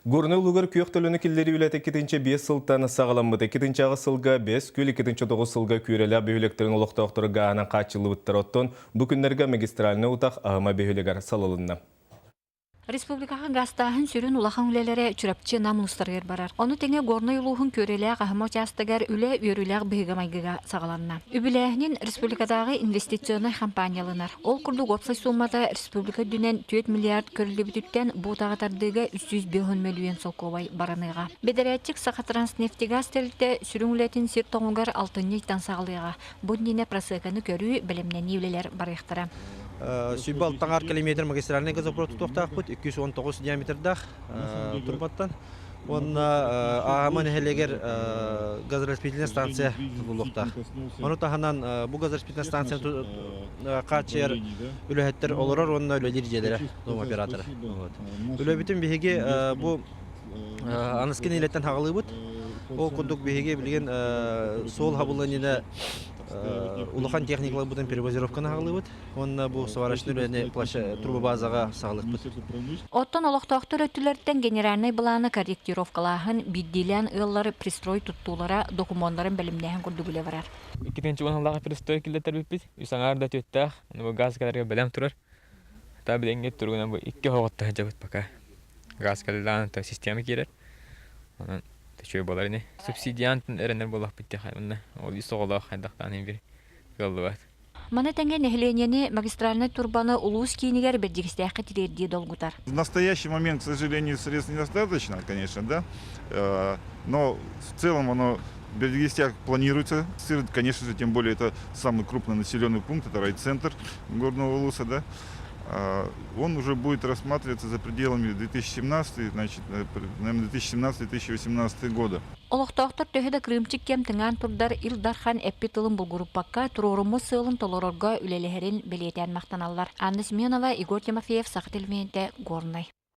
Горны улугар күйөктөлөнү киллери үләте 2-5 сылтаны сағаламыды. 2-ағы сылға 5, күл 2-9 сылға күйрелі бөйлектерін олықтауқтыры ғана қачылы бұттар оттон, бүкіндерге магистралыны ұтақ ағыма бөйлегер салылынна. Республикаға гастахын сүрін улахан үлелері чүрапчы намылыстарғыр барар. Оны теңе горны улуғын көреліғ ағыма участығар үле өріліғ бүйгамайгыға сағаланна. Үбіләхінен республикадағы инвестиционный компаниялынар. Ол күрді гопсай суммада республика дүнен 4 миллиард көрілі бүтіттен бұтағатардыға 305 миллион солковай бараныға. Бедерәтчік сақа транснефтигаз тәлітті сүрін үлетін сир тоңығар 6-нейттан сағалыға. Бұдніне просеканы көрі білімнен евлелер барықтыра. Сүйбал таңар километр магистральный газопровод тоқтақ бұд, 219 диаметрдақ тұрбаттан. Онна ағамын әлегер газораспределительная станция тұлықтақ. Оны тағынан бұл газораспределительная станция қачер үләхеттер олырар, онына үләдер желері дом операторы. Үләбітін бейге бұл аныскен елеттен хағылы бұд. Ол күндік бейге білген сол хабыланына улахан техникалар бұдан перевозировканы хағылы бұд. Онына бұл сварочный үләне турбобазаға сағылық бұд. Оттон олықтақтыр өттілерден генеральный бұланы корректировкалағын биддилен ұллары пристрой тұттулара документларын бәлімдәхін күрдігілі барар. Екінші оңалағы пристрой келдеттер біппіз. Үсаңарда төттәқ, газ кәлерге бәлем тұрар. Та біленге тұрғынан бұл 2 хоғытта жабыт бақа. Газ кәлерден система керер. Онан төчөй болар не. Субсидиантын әрінер болақ бітті қаймында. Ол соғылақ қайдақтан бір ғылды бәд. Мана тәңге нәхленені магистральный турбаны улус кейінігер бірдігістәқі тірердей долгутар. В настоящий момент, к сожалению, средств недостаточно, конечно, да. Но в целом оно Бердигистяк планируется. Конечно же, тем более это самый крупный населенный пункт, это райцентр Горного Улуса, да. Он уже будет рассматриваться за пределами 2017, значит, наверное, 2017-2018 года. Олықтақтыр төхеді Крымчик кем тыңан тұрдар Илдархан әппетілін бұл группаққа тұрорымы сылын толорорға үлелерін білетен мақтаналар. Анна Семенова, Игорь Тимофеев, Сақы Телевенте, Горный.